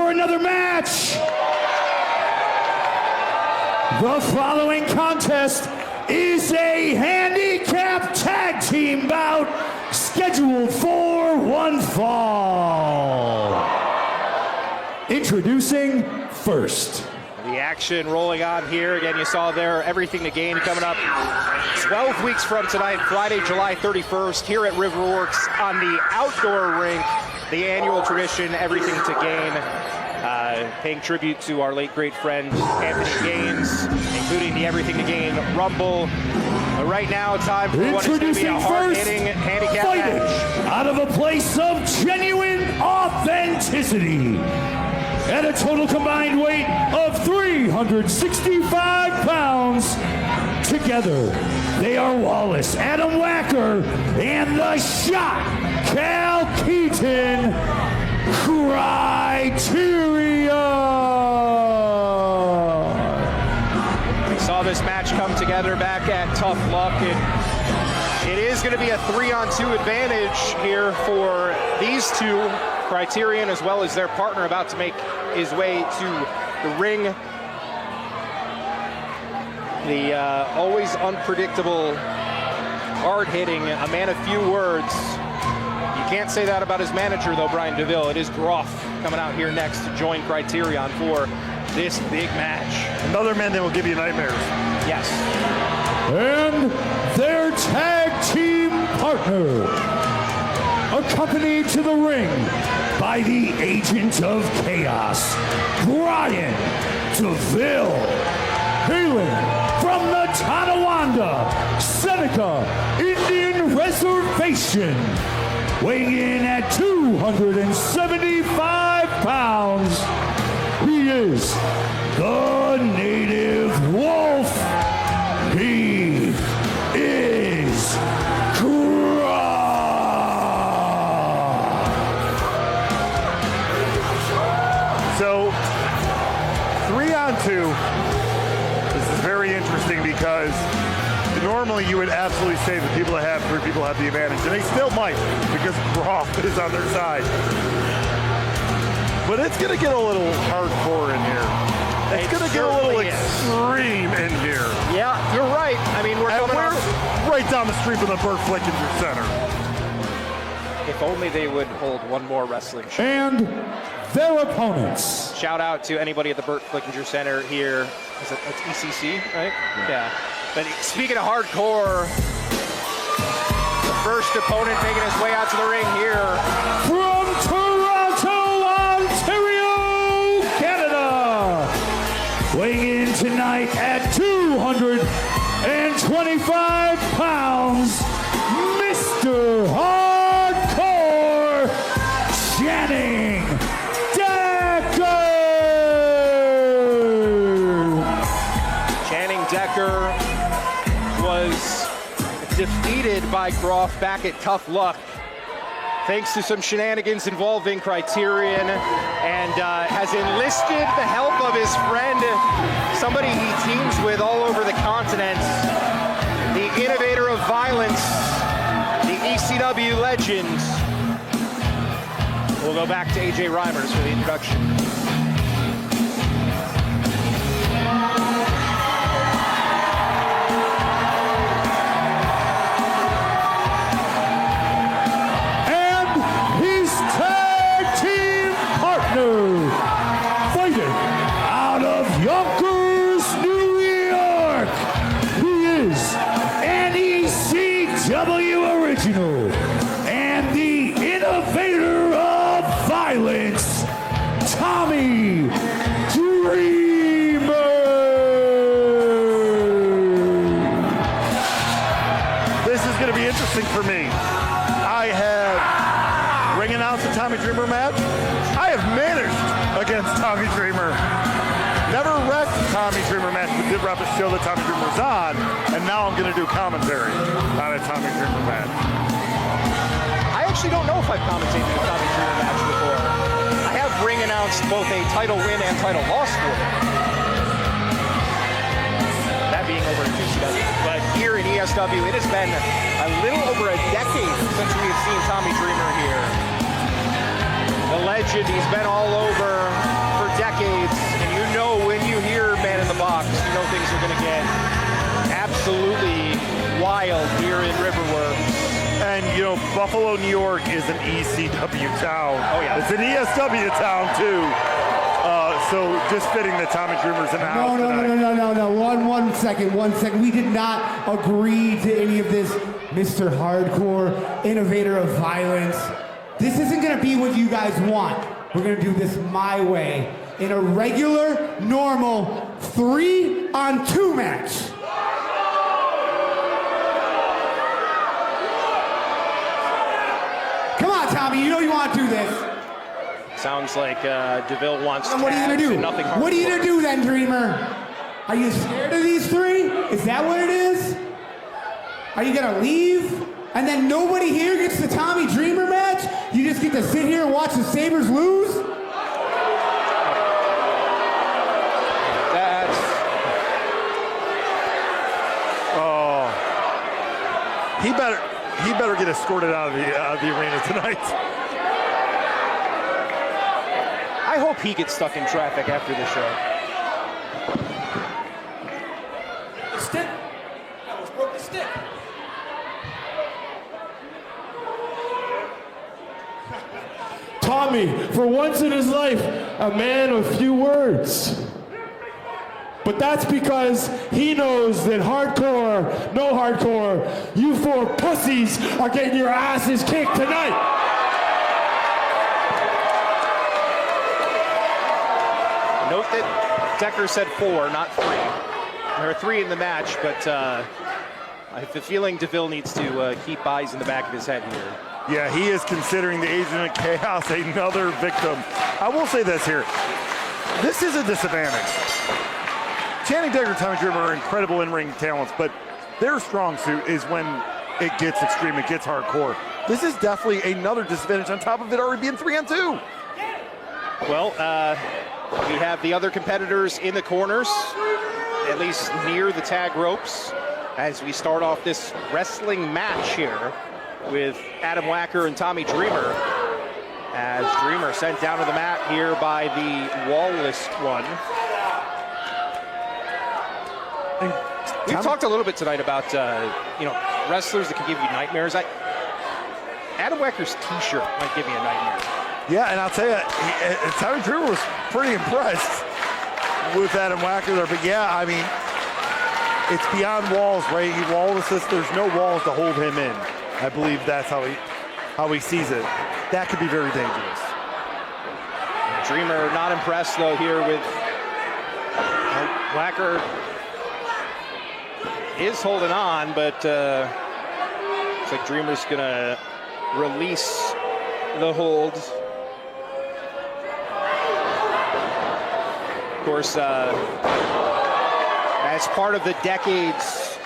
for another match. The following contest is a handicap tag team bout scheduled for one fall. Introducing first. The action rolling on here. Again, you saw there Everything to Gain coming up 12 weeks from tonight, Friday, July 31st, here at Riverworks on the outdoor rink. The annual tradition, Everything to Gain, paying tribute to our late great friend Anthony Gaines, including the Everything to Gain Rumble. But right now, time for what is going to be a hard-hitting handicap match. Out of a place of genuine authenticity. At a total combined weight of 365 pounds. Together, they are Wallace, Adam Wacker, and the Shot, Cal Keaton, Criteria. We saw this match come together back at Tough Luck, and it is going to be a 3-on-2 advantage here for these two, Criterion as well as their partner about to make his way to the ring. The always unpredictable, hard-hitting, a man of few words. You can't say that about his manager, though, Brian DeVille. It is Groff coming out here next to join Criterion for this big match. Another man that will give you nightmares. Yes. And their tag team partner, accompanied to the ring by the Agent of Chaos, Brian DeVille, hailing from the Tonawanda, Seneca Indian Reservation, weighing in at 275 pounds. He is the Native Wolf. He is So, 3-on-2, this is very interesting because normally you would absolutely say the people that have 3 people have the advantage, and they still might because Groff is on their side. But it's going to get a little hardcore in here. It's going to get a little extreme in here. Yeah, you're right. I mean, we're right down the street from the Burt Flickinger Center. If only they would hold one more wrestling show. And their opponents. Shout out to anybody at the Burt Flickinger Center here. It's ECC, right? Yeah. But speaking of hardcore, the first opponent making his way out to the ring here. From Toronto, Ontario, Canada. Weighing in tonight at 225 pounds, Mr. Hardcore, Channing Decker. Channing Decker was defeated by Groff back at Tough Luck, thanks to some shenanigans involving Criterion, and has enlisted the help of his friend, somebody he teams with all over the continent, the innovator of violence, the ECW legend. We'll go back to AJ Reimers for the introduction. Fighting out of Yonkers, New York, he is an ECW original and the innovator of violence, Tommy Dreamer. This is going to be interesting for me. I have ring announced the Tommy Dreamer match. I have managed against Tommy Dreamer. Never wrecked the Tommy Dreamer match, but did rep a show that Tommy Dreamer was on, and now I'm going to do commentary on a Tommy Dreamer match. I actually don't know if I've commentated a Tommy Dreamer match before. I have ring announced both a title win and title loss for him. That being over in ECW. But here in ESW, it has been a little over a decade since we have seen Tommy Dreamer here. The legend, he's been all over absolutely wild here in Riverworks. And, you know, Buffalo, New York is an ECW town. Oh, yeah. It's an ESW town, too. So just fitting that Tommy Dreamer's in the house tonight. No. One second. We did not agree to any of this, Mr. Hardcore, innovator of violence. This isn't going to be what you guys want. We're going to do this my way in a regular, normal 3-on-2 match. Come on, Tommy, you know you want to do this. Sounds like DeVille wants What are you going to do? nothing What are you going to do then, Dreamer? Are you scared of these three? Is that what it is? Are you going to leave? And then nobody here gets the Tommy Dreamer match? You just get to sit here and watch the Sabres lose? That's... Oh. He better get escorted out of the arena tonight. I hope he gets stuck in traffic after the show. Stick. That was broke the stick. Tommy, for once in his life, a man of few words. But that's because he knows that hardcore, no hardcore, you four pussies are getting your asses kicked tonight. Note that Decker said 4, not 3. There are 3 in the match, but I have the feeling DeVille needs to keep eyes in the back of his head here. Yeah, he is considering the Agent of Chaos another victim. I will say this here. This is a disadvantage. Channing Decker and Tommy Dreamer are incredible in-ring talents, but their strong suit is when it gets extreme, it gets hardcore. This is definitely another disadvantage on top of it already being 3-on-2. Well, we have the other competitors in the corners, at least near the tag ropes, as we start off this wrestling match here with Adam Wacker and Tommy Dreamer, as Dreamer sent down to the mat here by the wall-less one. We've talked a little bit tonight about wrestlers that can give you nightmares. Adam Wacker's t-shirt might give me a nightmare. Yeah, and I'll tell you, Tommy Dreamer was pretty impressed with Adam Wacker there. But yeah, I mean, it's beyond walls, right? He wall-less. There's no walls to hold him in. I believe that's how he sees it. That could be very dangerous. Dreamer not impressed though here with Wacker is holding on, but looks like Dreamer's gonna release the hold. Of course, as part of the decades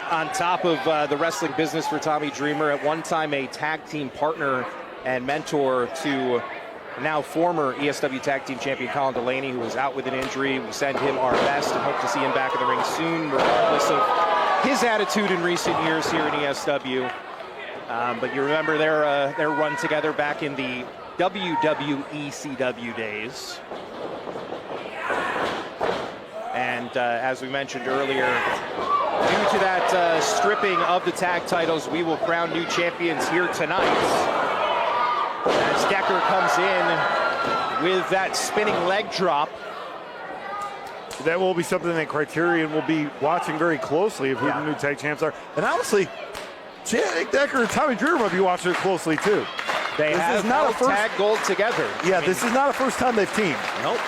on top of the wrestling business for Tommy Dreamer, at one time a tag team partner and mentor to now former ESW Tag Team Champion Colin Delaney, who was out with an injury. We send him our best and hope to see him back in the ring soon, regardless of his attitude in recent years here in ESW. But you remember their run together back in the WWECW days. And as we mentioned earlier, due to that stripping of the tag titles, we will crown new champions here tonight. As Decker comes in with that spinning leg drop. That will be something that Criterion will be watching very closely of who the new tag champs are. And honestly, Channing Decker and Tommy Dreamer will be watching it closely too. They have held tag gold together. Yeah, this is not a first time they've teamed. Nope.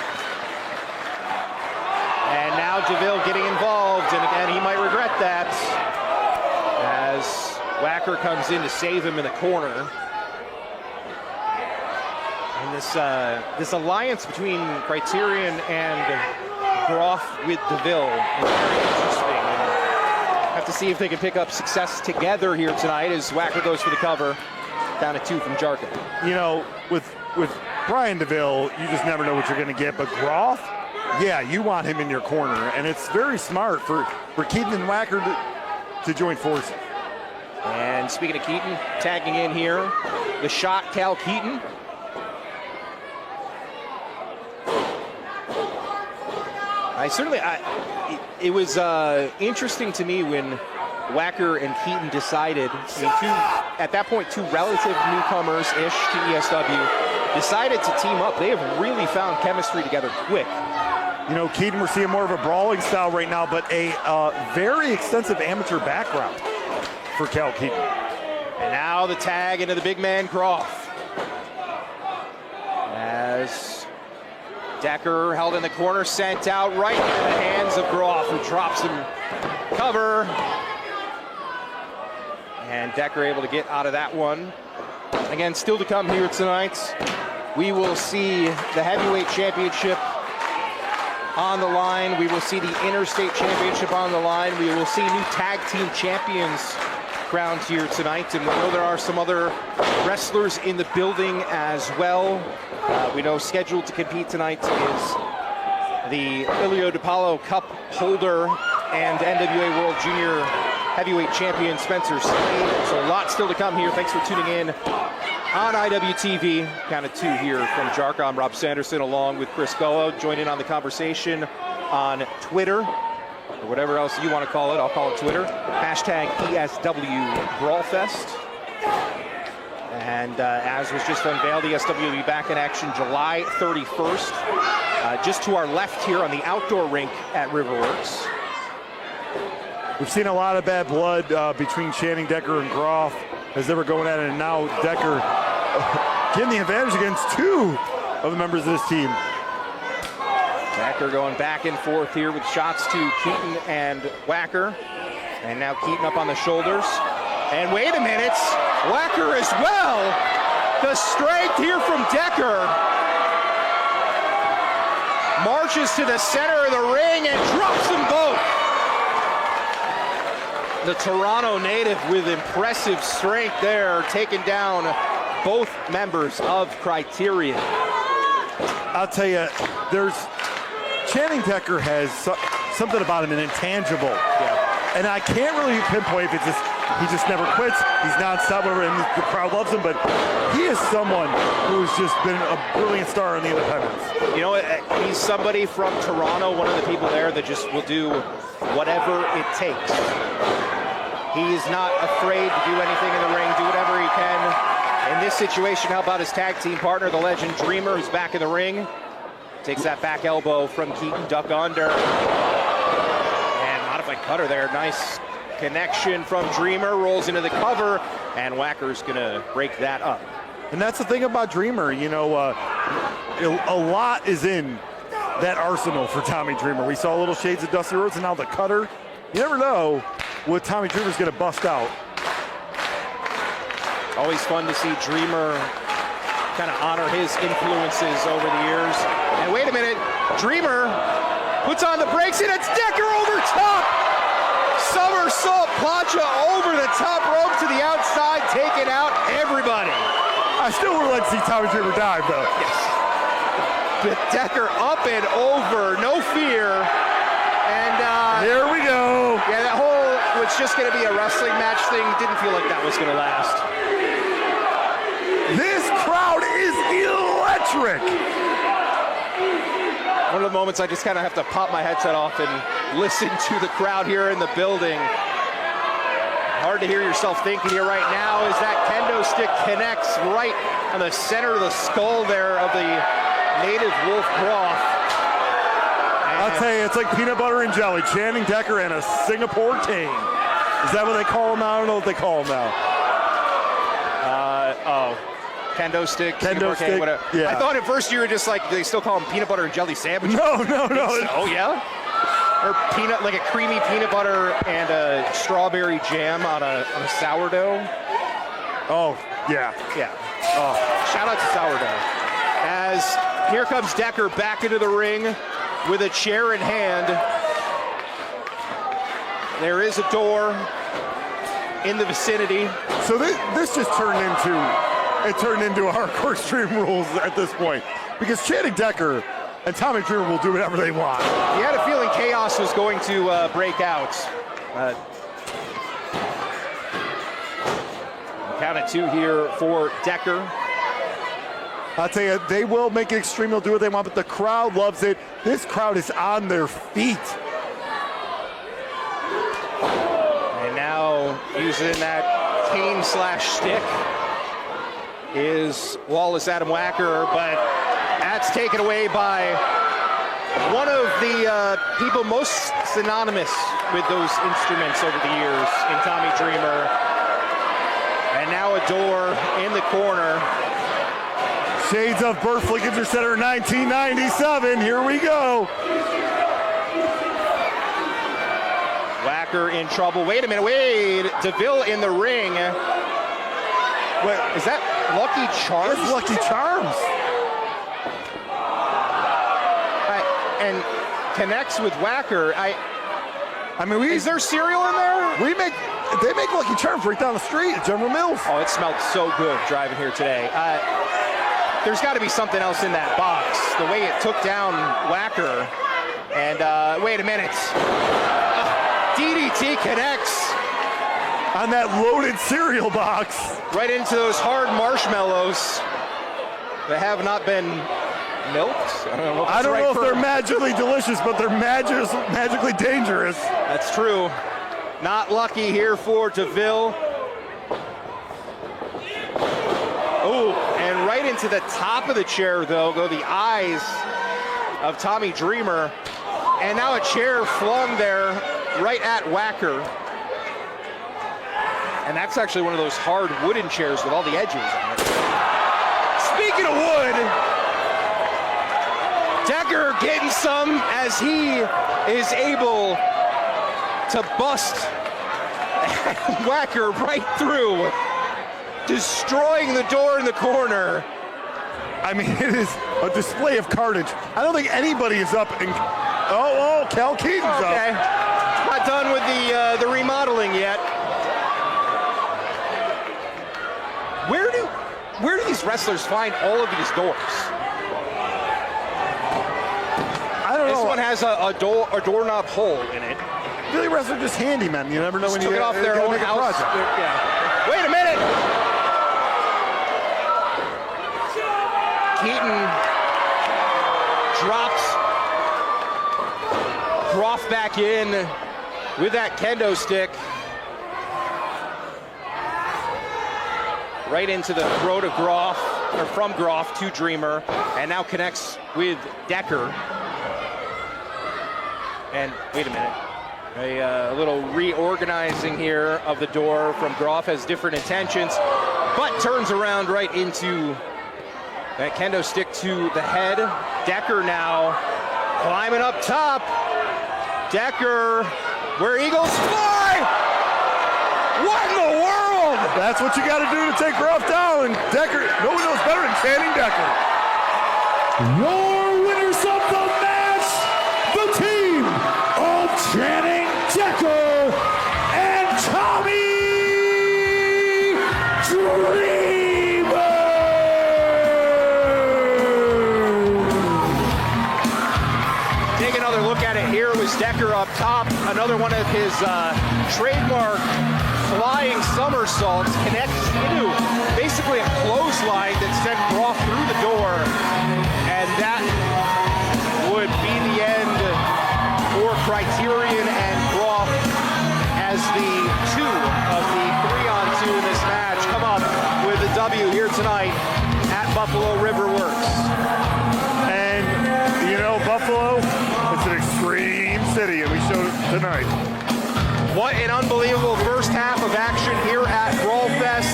And now DeVille getting involved, and again, he might regret that as Wacker comes in to save him in the corner. And this alliance between Criterion and Groff with DeVille is very interesting. And have to see if they can pick up success together here tonight as Wacker goes for the cover, down to 2 from Jarkin. You know, with Brian DeVille, you just never know what you're going to get. But Groff, yeah, you want him in your corner, and it's very smart for Keaton and Wacker to join forces. And speaking of Keaton, tagging in here, the shot Cal Keaton. It was interesting to me when Wacker and Keaton decided, at that point, two relative newcomers-ish to ESW, decided to team up. They have really found chemistry together quick. You know, Keaton, we're seeing more of a brawling style right now, but a very extensive amateur background for Cal Keaton. And now the tag into the big man, Groff. As Decker held in the corner, sent out right into the hands of Groff, who drops him cover. And Decker able to get out of that one. Again, still to come here tonight, we will see the heavyweight championship on the line. We will see the interstate championship on the line. We will see new tag team champions crowned here tonight. And we know there are some other wrestlers in the building as well. We know scheduled to compete tonight is the Ilio DiPaolo Cup holder and NWA World Junior Heavyweight Champion Spencer Slade. So a lot still to come here. Thanks for tuning in on IWTV. Count of two here from Jark. I'm Rob Sanderson along with Chris Goa. Join in on the conversation on Twitter, or whatever else you want to call it. I'll call it Twitter. Hashtag ESW BrawlFest. And as was just unveiled, ESW will be back in action July 31st. Just to our left here on the outdoor rink at Riverworks. We've seen a lot of bad blood between Channing Decker and Groff as they were going at it, and now Decker getting the advantage against two of the members of this team. Decker going back and forth here with shots to Keaton and Wacker. And now Keaton up on the shoulders. And wait a minute, Wacker as well. The strength here from Decker. Marches to the center of the ring and drops them both. The Toronto native with impressive strength there, taking down both members of Criterion. I'll tell you, Channing Decker has something about him, an intangible. Yeah. And I can't really pinpoint if it's just, he just never quits, he's nonstop, whatever, and the crowd loves him, but he is someone who's just been a brilliant star in the independents. You know, he's somebody from Toronto, one of the people there that just will do whatever it takes. He is not afraid to do anything in the ring, do whatever he can. In this situation, how about his tag team partner, the legend Dreamer, who's back in the ring. Takes that back elbow from Keaton, duck under. And modified cutter there, nice connection from Dreamer, rolls into the cover, and Wacker's gonna break that up. And that's the thing about Dreamer, you know, a lot is in that arsenal for Tommy Dreamer. We saw little shades of Dusty Rhodes, and now the cutter. You never know what Tommy Dreamer's gonna bust out. Always fun to see Dreamer kind of honor his influences over the years. And wait a minute, Dreamer puts on the brakes, and it's Decker over top. Somersault plancha over the top rope to the outside, taking out everybody. I still would like to see Tommy Dreamer dive, though. Yes. But Decker up and over, no fear. And here we go. Yeah, that whole, was just going to be a wrestling match thing, didn't feel like that was going to last. This crowd is electric. One of the moments I just kind of have to pop my headset off and listen to the crowd here in the building. Hard to hear yourself thinking here right now as that kendo stick connects right on the center of the skull there of the native Wolf Groff. I'll tell you, it's like peanut butter and jelly. Channing Decker and a Singapore King. Is that what they call him now? I don't know what they call him now. Kendo stick, Kendo stick, whatever. yeah. I thought at first you were just like, they still call them peanut butter and jelly sandwiches. No. Oh, yeah? Or peanut, like a creamy peanut butter and a strawberry jam on a sourdough. Oh, yeah. Yeah. Oh, shout out to sourdough. As here comes Decker back into the ring with a chair in hand. There is a door in the vicinity. So this just turned into a hardcore Extreme Rules at this point, because Channing Decker and Tommy Dreamer will do whatever they want. You had a feeling chaos was going to break out. Count of two here for Decker. I'll tell you, they will make it extreme. They'll do what they want, but the crowd loves it. This crowd is on their feet. And now using that cane slash stick is Wallace Adam Wacker, but that's taken away by one of the people most synonymous with those instruments over the years in Tommy Dreamer. And now a door in the corner. Shades of Burt Flickinger Center 1997. Here we go. Wacker in trouble. Wait a minute. Wait. DeVille in the ring. Wait, is that Lucky Charms? It's Lucky Charms. And connects with Wacker. I mean, is there cereal in there? They make Lucky Charms right down the street at General Mills. Oh, it smelled so good driving here today. There's got to be something else in that box. The way it took down Wacker. And wait a minute. DDT connects on that loaded cereal box. Right into those hard marshmallows that have not been milked. I don't know if they're magically delicious, but they're magically dangerous. That's true. Not lucky here for DeVille. Oh, and right into the top of the chair, though, go the eyes of Tommy Dreamer. And now a chair flung there right at Wacker. And that's actually one of those hard wooden chairs with all the edges on it. Speaking of wood, Decker getting some as he is able to bust Wacker right through, destroying the door in the corner. I mean, it is a display of carnage. I don't think anybody is up. Cal Keaton's okay. up. Not done with the remodeling yet. Where do these wrestlers find all of these doors? I don't know. This one has a doorknob hole in it. Really, wrestlers are just handymen. You never know when you took it off their own house. Yeah. Wait a minute. Keaton drops Groff back in with that kendo stick. Right into the throat of Groff, or from Groff to Dreamer, and now connects with Decker. And wait a minute. A little reorganizing here of the door from Groff, has different intentions, but turns around right into that kendo stick to the head. Decker now climbing up top. Decker, where Eagles fly! What in the world? That's what you got to do to take Groff down. And Decker, no one knows better than Channing Decker. Your winners of the match, the team of Channing Decker and Tommy Dreamer. Take another look at it. Here was Decker up top. Another one of his trademark flying somersaults connects into basically a clothesline that sent Groff through the door. And that would be the end for Criterion and Groff as the two of the 3-on-2 in this match come up with a W here tonight at Buffalo River Works. And, you know, Buffalo, it's an extreme city, and we showed it tonight. What an unbelievable first half of action here at BrawlFest.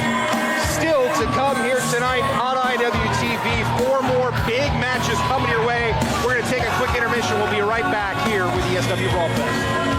Still to come here tonight on IWTV. 4 more big matches coming your way. We're going to take a quick intermission. We'll be right back here with ESW BrawlFest.